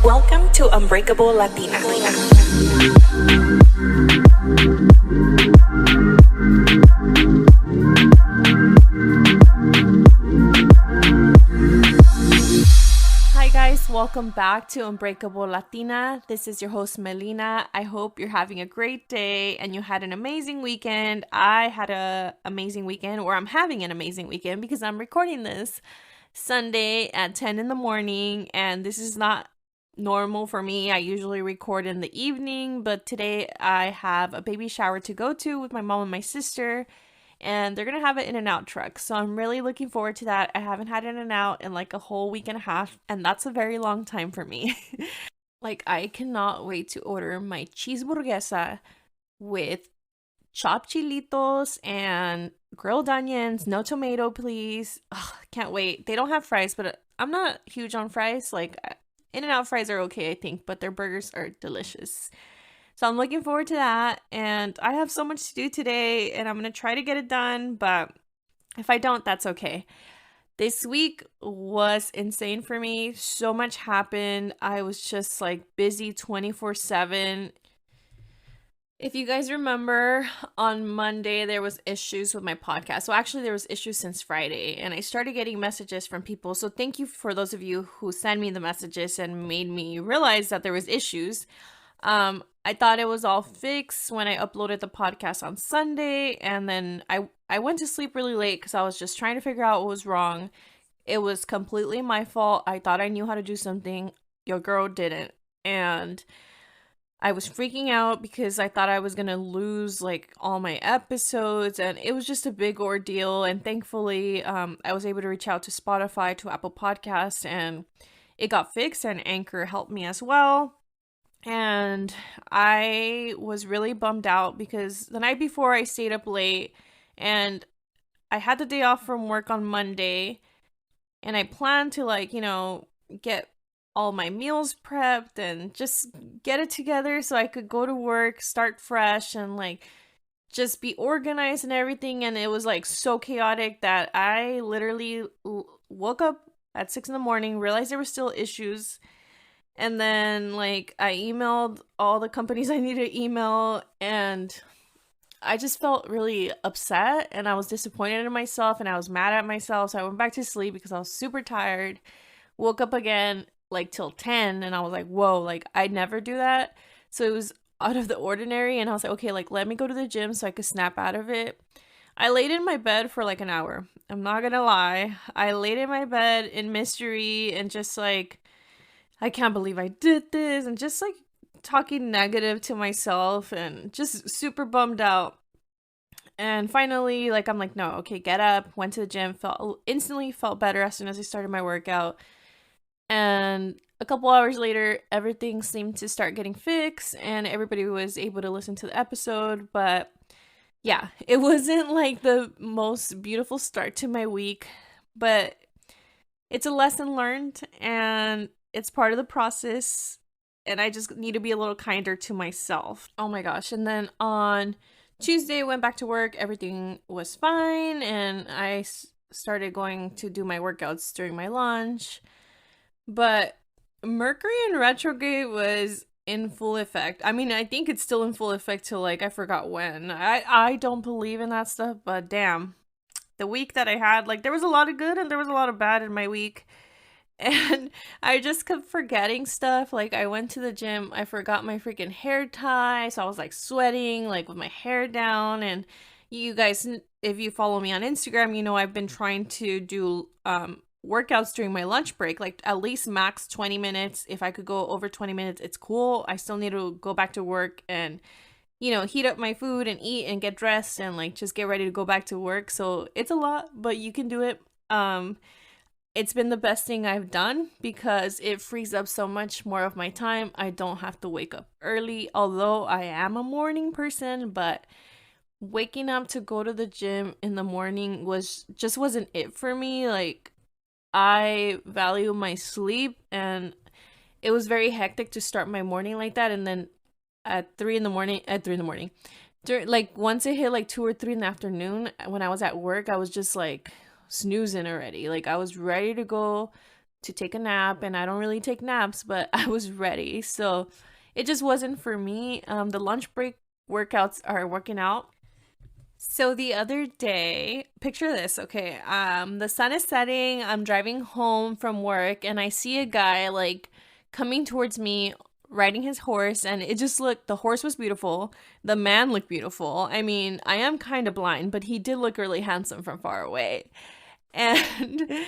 Welcome to Unbreakable Latina. Hi guys, welcome back to Unbreakable Latina. This is your host Melina. I hope you're having a great day and you had an amazing weekend. I had an amazing weekend, or I'm having an amazing weekend because I'm recording this Sunday at 10 in the morning, and this is not normal for me. I usually record in the evening, but today I have a baby shower to go to with my mom and my sister, and they're gonna have an In-N-Out truck, so I'm really looking forward to that. I haven't had In-N-Out in like a whole week and a half, and that's a very long time for me. Like, I cannot wait to order my cheeseburguesa with chopped chilitos and grilled onions, no tomato, please. Ugh, can't wait. They don't have fries, but I'm not huge on fries. Like, In-N-Out fries are okay, I think, but their burgers are delicious. So I'm looking forward to that, and I have so much to do today, and I'm going to try to get it done, but if I don't, that's okay. This week was insane for me. So much happened. I was just like busy 24/7. If you guys remember, on Monday there was issues with my podcast. So actually there was issues since Friday, and I started getting messages from people. So thank you for those of you who sent me the messages and made me realize that there was issues. I thought it was all fixed when I uploaded the podcast on Sunday, and then I went to sleep really late because I was just trying to figure out what was wrong. It was completely my fault. I thought I knew how to do something. Your girl didn't. And I was freaking out because I thought I was going to lose like all my episodes, and it was just a big ordeal. And thankfully, I was able to reach out to Spotify, to Apple Podcasts, and it got fixed, and Anchor helped me as well. And I was really bummed out because the night before I stayed up late, and I had the day off from work on Monday, and I planned to get all my meals prepped and just get it together so I could go to work, start fresh, and like just be organized and everything. And it was like so chaotic that I literally woke up at 6 in the morning, realized there were still issues, and then like I emailed all the companies I needed to email, and I just felt really upset, and I was disappointed in myself, and I was mad at myself. So I went back to sleep because I was super tired. Woke up again like till 10, and I was like, whoa, like I never do that. So it was out of the ordinary, and I was like, okay, like let me go to the gym so I could snap out of it. I laid in my bed for like an hour. I'm not gonna lie. I laid in my bed in mystery and just like, I can't believe I did this, and just like talking negative to myself and just super bummed out. And finally, like I'm like, no, okay, get up, went to the gym, instantly felt better as soon as I started my workout. And a couple hours later, everything seemed to start getting fixed and everybody was able to listen to the episode. But yeah, it wasn't like the most beautiful start to my week, but it's a lesson learned, and it's part of the process, and I just need to be a little kinder to myself. Oh my gosh. And then on Tuesday, went back to work. Everything was fine, and I started going to do my workouts during my lunch. But Mercury in retrograde was in full effect. I mean, I think it's still in full effect till like I forgot when. I don't believe in that stuff, but damn. The week that I had, like there was a lot of good and there was a lot of bad in my week. And I just kept forgetting stuff. Like I went to the gym, I forgot my freaking hair tie, so I was like sweating like with my hair down. And you guys, if you follow me on Instagram, you know I've been trying to do workouts during my lunch break, like at least max 20 minutes. If I could go over 20 minutes, it's cool. I still need to go back to work and heat up my food and eat and get dressed and like just get ready to go back to work. So it's a lot, but you can do it. It's been the best thing I've done because it frees up so much more of my time. I don't have to wake up early, although I am a morning person, but waking up to go to the gym in the morning wasn't it for me. Like I value my sleep, and it was very hectic to start my morning like that. And then at 3 in the morning, like once it hit like 2 or 3 in the afternoon, when I was at work, I was just like snoozing already. Like I was ready to go to take a nap, and I don't really take naps, but I was ready. So it just wasn't for me. The lunch break workouts are working out. So the other day, picture this, okay? The sun is setting, I'm driving home from work, and I see a guy like coming towards me riding his horse, and it just looked, the horse was beautiful, the man looked beautiful. I mean, I am kind of blind, but he did look really handsome from far away. And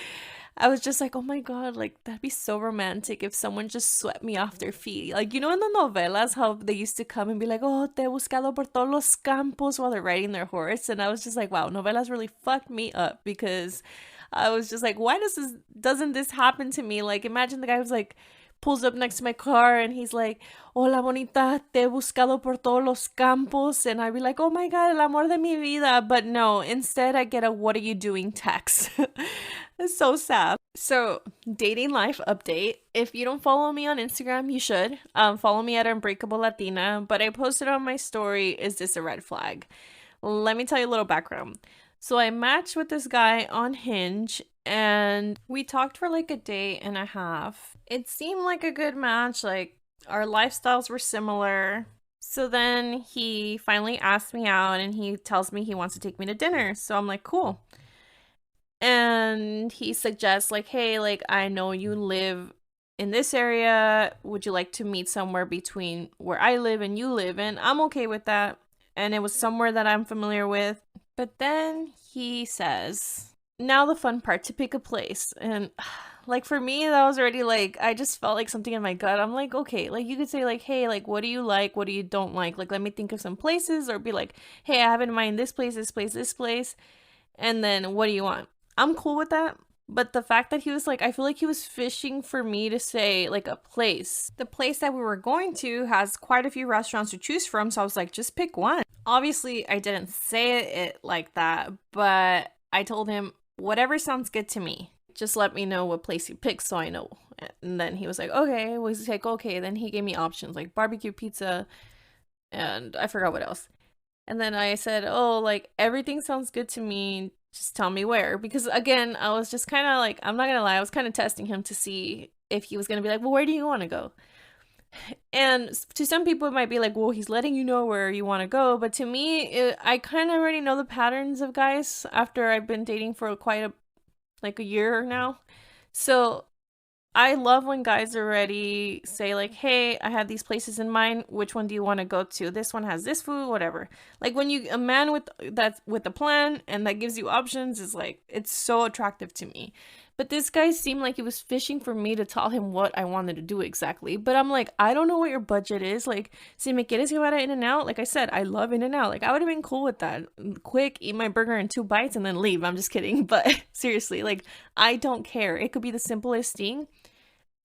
I was just like, oh my God, like that'd be so romantic if someone just swept me off their feet. Like, you know, in the novelas, how they used to come and be like, oh, te he buscado por todos los campos while they're riding their horse. And I was just like, wow, novelas really fucked me up because I was just like, why doesn't this happen to me? Like, imagine the guy was like, pulls up next to my car and he's like, hola bonita, te he buscado por todos los campos. And I'd be like, oh my God, el amor de mi vida. But no, instead I get a what are you doing text. It's so sad. So, dating life update. If you don't follow me on Instagram, you should. Follow me at Unbreakable Latina. But I posted on my story, is this a red flag? Let me tell you a little background. So I matched with this guy on Hinge and we talked for like a day and a half. It seemed like a good match, like our lifestyles were similar. So then he finally asked me out and he tells me he wants to take me to dinner. So I'm like, cool. And he suggests like, hey, like I know you live in this area. Would you like to meet somewhere between where I live and you live? And I'm okay with that. And it was somewhere that I'm familiar with. But then he says, now the fun part, to pick a place. And like for me, that was already like, I just felt like something in my gut. I'm like, okay, like you could say like, hey, like what do you like? What do you don't like? Like let me think of some places, or be like, hey, I have in mind this place, this place, this place. And then what do you want? I'm cool with that. But the fact that he was like, I feel like he was fishing for me to say like a place. The place that we were going to has quite a few restaurants to choose from. So I was like, just pick one. Obviously, I didn't say it like that, but I told him, whatever sounds good to me. Just let me know what place you pick so I know. And then he was like, okay. Was like, okay. Then he gave me options like barbecue pizza and I forgot what else. And then I said, oh, like everything sounds good to me. Just tell me where. Because again, I was just kind of like, I'm not going to lie, I was kind of testing him to see if he was going to be like, well, where do you want to go? And to some people, it might be like, well, he's letting you know where you want to go. But to me, I kind of already know the patterns of guys after I've been dating for quite a year now. So I love when guys already say like, hey, I have these places in mind. Which one do you want to go to? This one has this food, whatever. Like when a man with a plan and that gives you options is like, it's so attractive to me. But this guy seemed like he was fishing for me to tell him what I wanted to do exactly. But I'm like, I don't know what your budget is. Like, si me quieres llevar a In-N-Out, like I said, I love In-N-Out. Like, I would have been cool with that. Quick, eat my burger in 2 bites and then leave. I'm just kidding. But seriously, like, I don't care. It could be the simplest thing.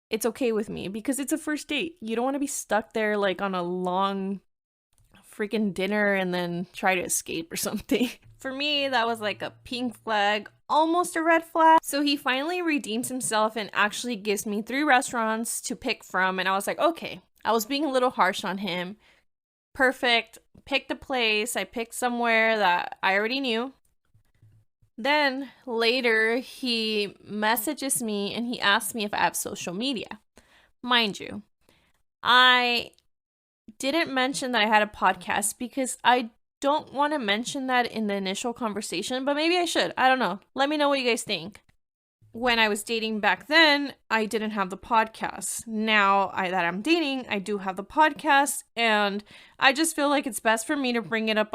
It's okay with me because it's a first date. You don't want to be stuck there like on a long freaking dinner and then try to escape or something. For me, that was like a pink flag, almost a red flag. So he finally redeems himself and actually gives me 3 restaurants to pick from. And I was like, okay, I was being a little harsh on him. Perfect. Picked a place. I picked somewhere that I already knew. Then later, he messages me and he asks me if I have social media. Mind you, I didn't mention that I had a podcast because I don't want to mention that in the initial conversation, but maybe I should. I don't know. Let me know what you guys think. When I was dating back then, I didn't have the podcast. Now that I'm dating, I do have the podcast, and I just feel like it's best for me to bring it up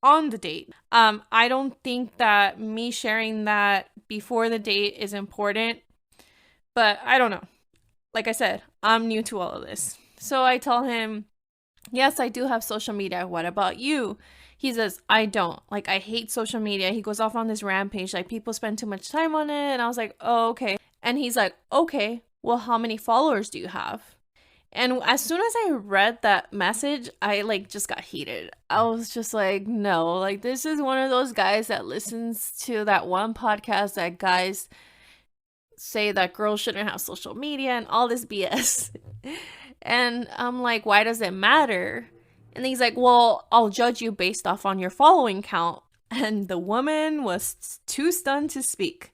on the date. I don't think that me sharing that before the date is important, but I don't know. Like I said, I'm new to all of this. So I tell him, yes, I do have social media. What about you? He says, I don't. Like, I hate social media. He goes off on this rampage. Like, people spend too much time on it. And I was like, oh, okay. And he's like, okay, well, how many followers do you have? And as soon as I read that message, I like just got heated. I was just like, no, like this is one of those guys that listens to that one podcast that guys say that girls shouldn't have social media and all this BS. And I'm like, why does it matter? And he's like, well, I'll judge you based off on your following count. And the woman was too stunned to speak.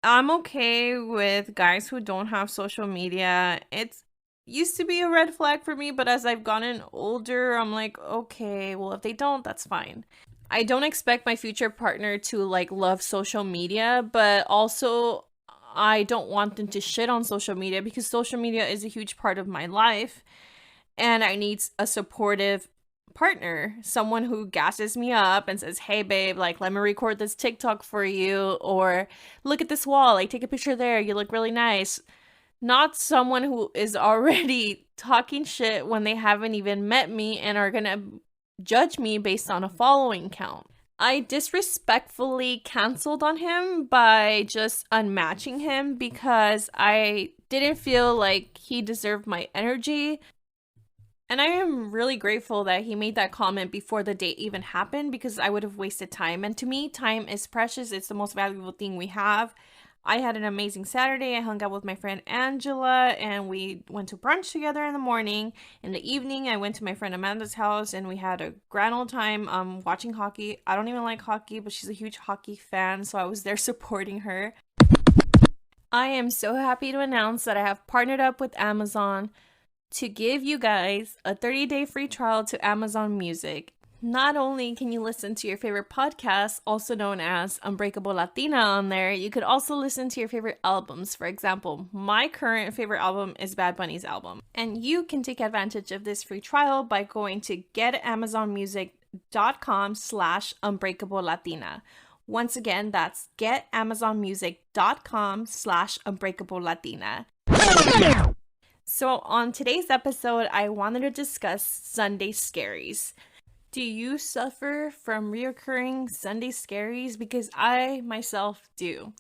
I'm okay with guys who don't have social media. It's used to be a red flag for me, but as I've gotten older, I'm like, okay, well, if they don't, that's fine. I don't expect my future partner to like love social media, but also I don't want them to shit on social media because social media is a huge part of my life and I need a supportive partner, someone who gasses me up and says, "Hey babe, like let me record this TikTok for you," or "Look at this wall, like take a picture there, you look really nice." Not someone who is already talking shit when they haven't even met me and are going to judge me based on a following count. I disrespectfully canceled on him by just unmatching him because I didn't feel like he deserved my energy. And I am really grateful that he made that comment before the date even happened because I would have wasted time. And to me, time is precious. It's the most valuable thing we have. I had an amazing Saturday. I hung out with my friend Angela and we went to brunch together in the morning. In the evening, I went to my friend Amanda's house and we had a grand old time watching hockey. I don't even like hockey, but she's a huge hockey fan, so I was there supporting her. I am so happy to announce that I have partnered up with Amazon to give you guys a 30-day free trial to Amazon Music. Not only can you listen to your favorite podcast, also known as Unbreakable Latina, on there, you could also listen to your favorite albums. For example, my current favorite album is Bad Bunny's album. And you can take advantage of this free trial by going to getamazonmusic.com/Unbreakable Latina. Once again, that's getamazonmusic.com/Unbreakable Latina. So, on today's episode, I wanted to discuss Sunday scaries. Do you suffer from reoccurring Sunday scaries? Because I myself do.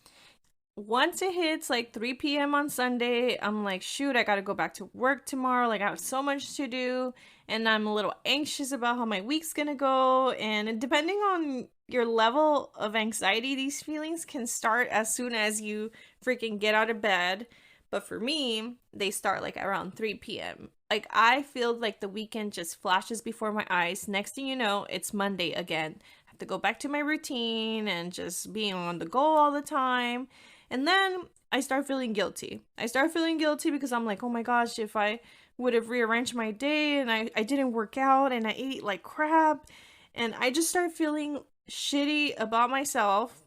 Once it hits like 3 p.m. on Sunday, I'm like, shoot, I gotta go back to work tomorrow. Like, I have so much to do, and I'm a little anxious about how my week's gonna go. And depending on your level of anxiety, these feelings can start as soon as you freaking get out of bed. But for me, they start like around 3 p.m. Like I feel like the weekend just flashes before my eyes. Next thing you know, it's Monday again. I have to go back to my routine and just being on the go all the time. And then I start feeling guilty. I start feeling guilty because I'm like, oh my gosh, if I would have rearranged my day and I didn't work out and I ate like crap. And I just start feeling shitty about myself.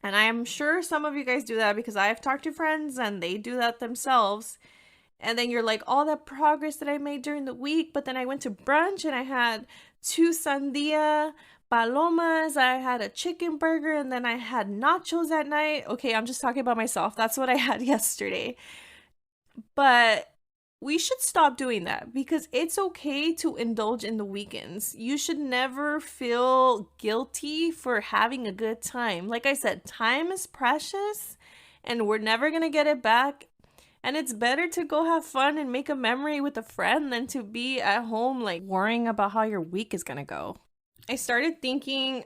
And I am sure some of you guys do that because I've talked to friends and they do that themselves. And then you're like, all that progress that I made during the week, but then I went to brunch and I had 2 sandia palomas, I had a chicken burger, and then I had nachos at night. Okay, I'm just talking about myself. That's what I had yesterday. But we should stop doing that because it's okay to indulge in the weekends. You should never feel guilty for having a good time. Like I said, time is precious and we're never going to get it back. And it's better to go have fun and make a memory with a friend than to be at home like worrying about how your week is going to go. I started thinking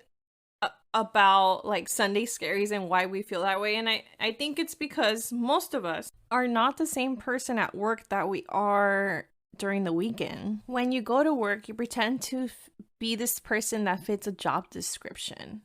about like Sunday scaries and why we feel that way. And I think it's because most of us are not the same person at work that we are during the weekend. When you go to work, you pretend to be this person that fits a job description.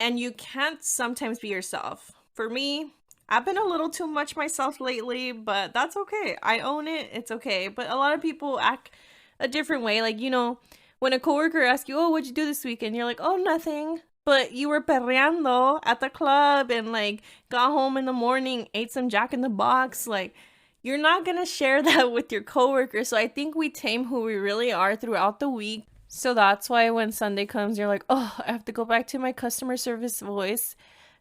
And you can't sometimes be yourself. For me, I've been a little too much myself lately, but that's okay. I own it. It's okay. But a lot of people act a different way. Like, you know, when a coworker asks you, oh, what'd you do this weekend? You're like, oh, nothing. But you were perreando at the club and like got home in the morning, ate some Jack in the Box. Like, you're not going to share that with your coworker. So I think we tame who we really are throughout the week. So that's why when Sunday comes, you're like, oh, I have to go back to my customer service voice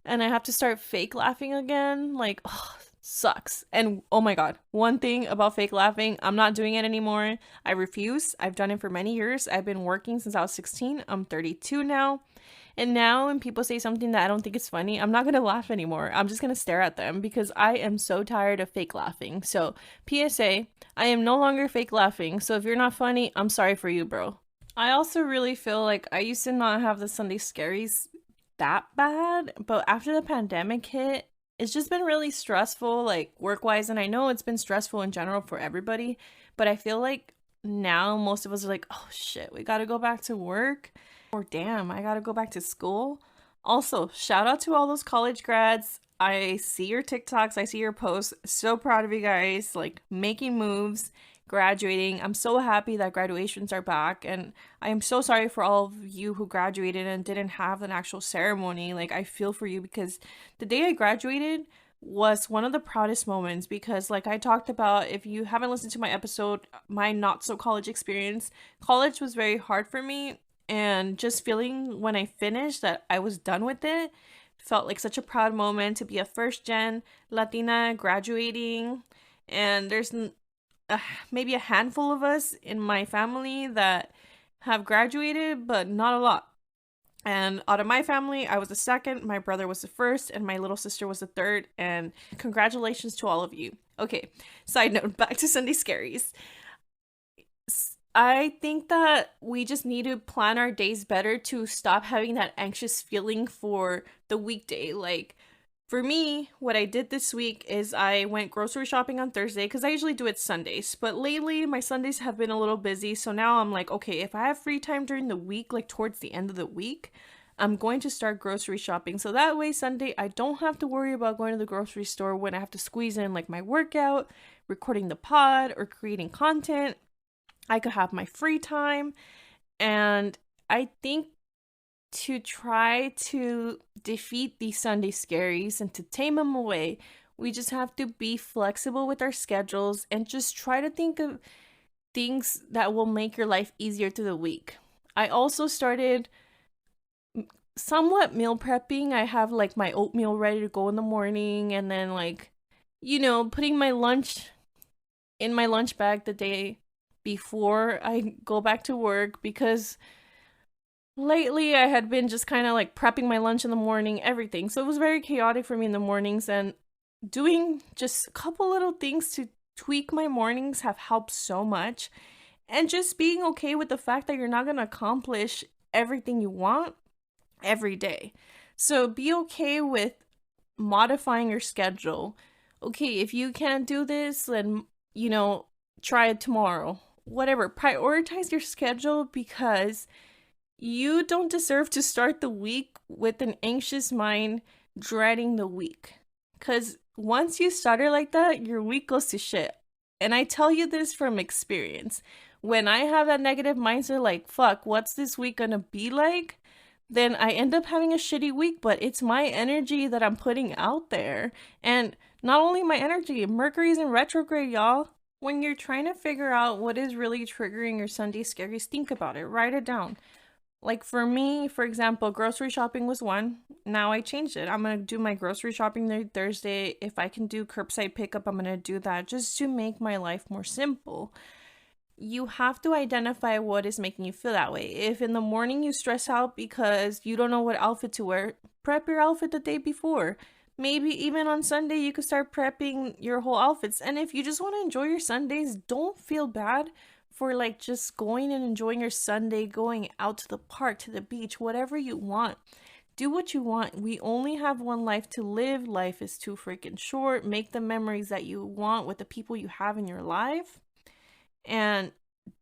and I have to start fake laughing again. Like, oh, sucks. And oh my God, one thing about fake laughing, I'm not doing it anymore. I refuse. I've done it for many years. I've been working since I was 16. I'm 32 now. And now when people say something that I don't think is funny, I'm not going to laugh anymore. I'm just going to stare at them because I am so tired of fake laughing. So, PSA, I am no longer fake laughing. So if you're not funny, I'm sorry for you, bro. I also really feel like I used to not have the Sunday scaries that bad, but after the pandemic hit, it's just been really stressful, like work-wise, and I know it's been stressful in general for everybody, but I feel like now most of us are like, oh shit, we gotta go back to work, or damn, I gotta go back to school. Also, shout out to all those college grads. I see your TikToks, I see your posts. So proud of you guys, like making moves, graduating. I'm so happy that graduations are back. And I am so sorry for all of you who graduated and didn't have an actual ceremony. Like, I feel for you because the day I graduated was one of the proudest moments because, like I talked about, if you haven't listened to my episode, my not so college experience, college was very hard for me, and just feeling when I finished that I was done with it felt like such a proud moment to be a first gen Latina graduating. And there's maybe a handful of us in my family that have graduated, but not a lot. And out of my family, I was the second, my brother was the first, and my little sister was the third. And congratulations to all of you. Okay, side note, back to Sunday Scaries. I think that we just need to plan our days better to stop having that anxious feeling for the weekday. Like, for me, what I did this week is I went grocery shopping on Thursday because I usually do it Sundays. But lately, my Sundays have been a little busy. So now I'm like, okay, if I have free time during the week, like towards the end of the week, I'm going to start grocery shopping. So that way, Sunday, I don't have to worry about going to the grocery store when I have to squeeze in like my workout, recording the pod, or creating content. I could have my free time. And I think to try to defeat these Sunday scaries and to tame them away, we just have to be flexible with our schedules and just try to think of things that will make your life easier through the week. I also started somewhat meal prepping. I have like my oatmeal ready to go in the morning, and then like, putting my lunch in my lunch bag the day before I go back to work, because lately I had been just kind of like prepping my lunch in the morning, everything. So it was very chaotic for me in the mornings, and doing just a couple little things to tweak my mornings have helped so much. And just being okay with the fact that you're not going to accomplish everything you want every day. So be okay with modifying your schedule. Okay, if you can't do this, then, try it tomorrow. Whatever, prioritize your schedule, because you don't deserve to start the week with an anxious mind, dreading the week. Because once you start it like that, your week goes to shit. And I tell you this from experience. When I have that negative mindset, like, fuck, what's this week gonna be like? Then I end up having a shitty week, but it's my energy that I'm putting out there. And not only my energy, Mercury's in retrograde, y'all. When you're trying to figure out what is really triggering your Sunday scaries, think about it, write it down. Like for me, for example, grocery shopping was one. Now I changed it. I'm going to do my grocery shopping there Thursday. If I can do curbside pickup, I'm going to do that just to make my life more simple. You have to identify what is making you feel that way. If in the morning you stress out because you don't know what outfit to wear, prep your outfit the day before. Maybe even on Sunday, you could start prepping your whole outfits. And if you just want to enjoy your Sundays, don't feel bad for like just going and enjoying your Sunday, going out to the park, to the beach, whatever you want. Do what you want. We only have one life to live. Life is too freaking short. Make the memories that you want with the people you have in your life. And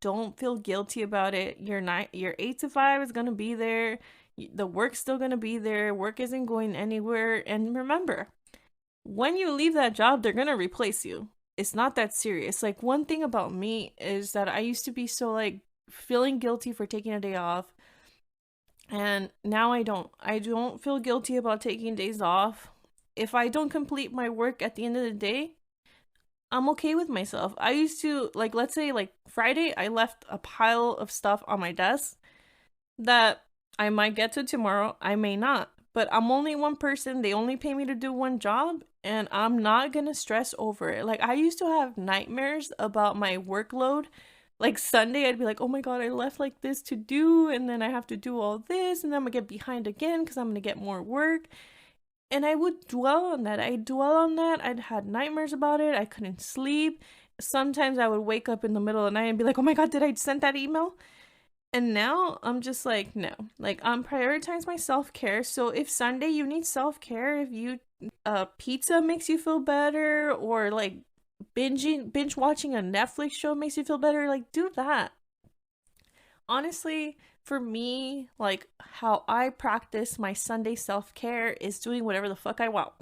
don't feel guilty about it. Your 8 to 5 is going to be there. The work's still going to be there. Work isn't going anywhere. And remember, when you leave that job, they're going to replace you. It's not that serious. Like, one thing about me is that I used to be so like feeling guilty for taking a day off. And now I don't. I don't feel guilty about taking days off. If I don't complete my work at the end of the day, I'm okay with myself. I used to, like, let's say like Friday, I left a pile of stuff on my desk that I might get to tomorrow, I may not. But I'm only one person. They only pay me to do one job, and I'm not gonna stress over it. Like, I used to have nightmares about my workload. Like Sunday, I'd be like, oh my God, I left like this to do, and then I have to do all this, and then I'm gonna get behind again because I'm gonna get more work. And I would dwell on that. I'd had nightmares about it. I couldn't sleep. Sometimes I would wake up in the middle of the night and be like, oh my God, did I send that email? And now I'm just like, no, like I'm prioritize my self-care. So if Sunday you need self-care, if you pizza makes you feel better, or like binge watching a Netflix show makes you feel better, like do that. Honestly, For me, like how I practice my Sunday self-care is doing whatever the fuck I want.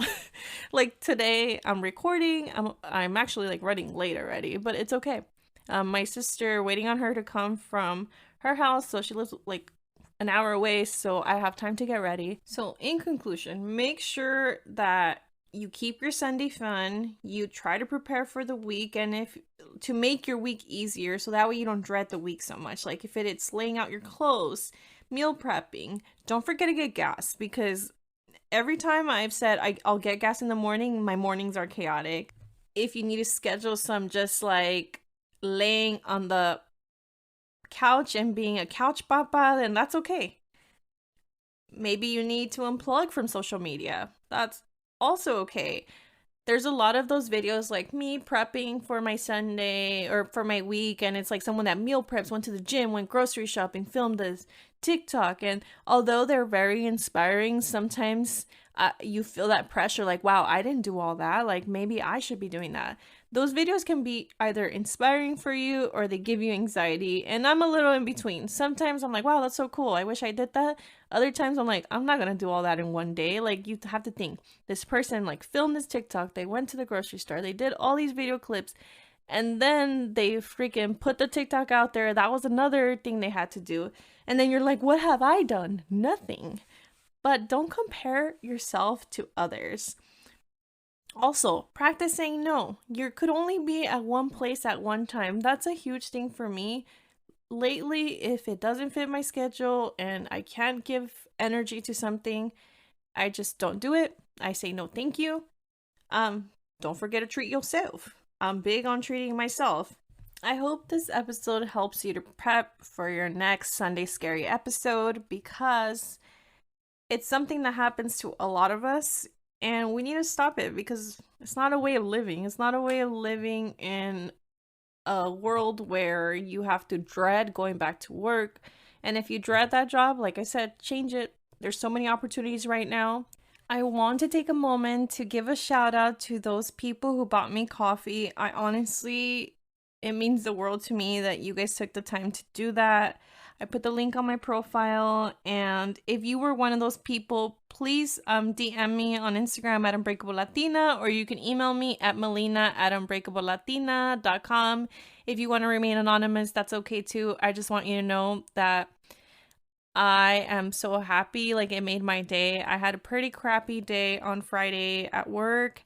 Like today I'm recording. I'm actually like running late already, but it's okay. My sister waiting on her to come from her house, so she lives like an hour away, so I have time to get ready. So in conclusion, make sure that you keep your Sunday fun. You try to prepare for the week, and if to make your week easier, so that way you don't dread the week so much. Like if it's laying out your clothes, meal prepping, don't forget to get gas, because every time I've said I'll get gas in the morning, my mornings are chaotic. If you need to schedule some just like laying on the couch and being a couch papa, then that's okay. Maybe you need to unplug from social media. That's also okay. There's a lot of those videos like me prepping for my Sunday or for my week, and it's like someone that meal preps, went to the gym, went grocery shopping, filmed this TikTok, and although they're very inspiring, sometimes you feel that pressure like, wow, I didn't do all that, like maybe I should be doing that. Those videos can be either inspiring for you or they give you anxiety, and I'm a little in between. Sometimes I'm like, wow, that's so cool, I wish I did that. Other times I'm like, I'm not gonna do all that in one day. Like, you have to think, this person like filmed this TikTok, they went to the grocery store, they did all these video clips, and then they freaking put the TikTok out there. That was another thing they had to do. And then you're like, what have I done? Nothing. But don't compare yourself to others. Also, practice saying no. You could only be at one place at one time. That's a huge thing for me. Lately, if it doesn't fit my schedule and I can't give energy to something, I just don't do it. I say no, thank you. Don't forget to treat yourself. I'm big on treating myself. I hope this episode helps you to prep for your next Sunday Scary episode, because it's something that happens to a lot of us and we need to stop it, because it's not a way of living. It's not a way of living in a world where you have to dread going back to work. And if you dread that job, like I said, change it. There's so many opportunities right now. I want to take a moment to give a shout out to those people who bought me coffee. I honestly, it means the world to me that you guys took the time to do that. I put the link on my profile, and if you were one of those people, please DM me on Instagram at Unbreakable Latina, or you can email me at melina@unbreakablelatina.com. If you want to remain anonymous, that's okay too. I just want you to know that I am so happy. Like, it made my day. I had a pretty crappy day on Friday at work,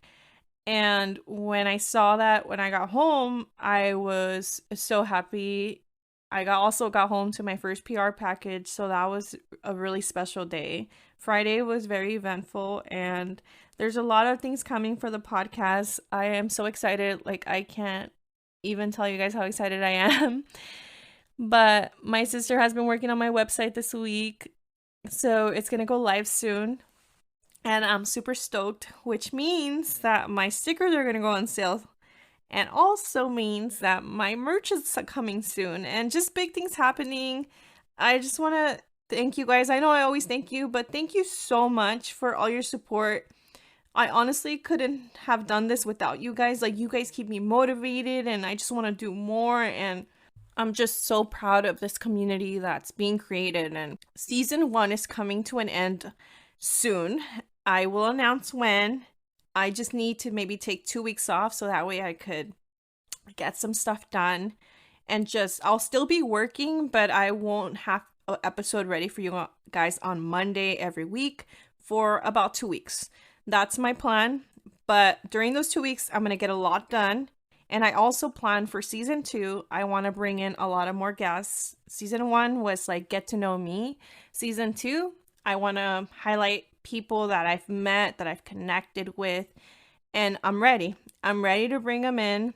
and when I saw that when I got home, I was so happy. I also got home to my first PR package, so that was a really special day. Friday was very eventful, and there's a lot of things coming for the podcast. I am so excited. Like, I can't even tell you guys how excited I am. But my sister has been working on my website this week, so it's gonna go live soon. And I'm super stoked, which means that my stickers are gonna go on sale, and also means that my merch is coming soon, and just big things happening. I just want to thank you guys. I know I always thank you, but thank you so much for all your support. I honestly couldn't have done this without you guys. Like, you guys keep me motivated, and I just want to do more, and I'm just so proud of this community that's being created. And season 1 is coming to an end soon. I will announce when. I just need to maybe take 2 weeks off, so that way I could get some stuff done. And I'll still be working, but I won't have an episode ready for you guys on Monday every week for about 2 weeks. That's my plan. But during those 2 weeks, I'm going to get a lot done. And I also plan for season 2, I want to bring in a lot of more guests. Season 1 was like, get to know me. Season 2, I want to highlight people that I've met, that I've connected with, and I'm ready. I'm ready to bring them in.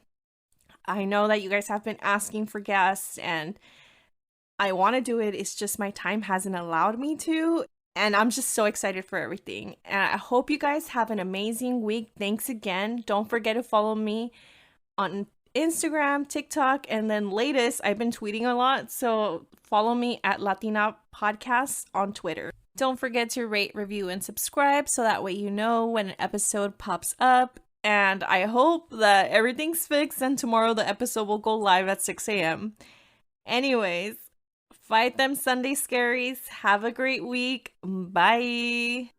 I know that you guys have been asking for guests, and I want to do it. It's just my time hasn't allowed me to, and I'm just so excited for everything. And I hope you guys have an amazing week. Thanks again. Don't forget to follow me on Instagram, TikTok, and then latest, I've been tweeting a lot, so follow me at Latina Podcast on Twitter. Don't forget to rate, review, and subscribe, so that way you know when an episode pops up. And I hope that everything's fixed and tomorrow the episode will go live at 6 a.m. Anyways, Fight them Sunday scaries. Have a great week. Bye.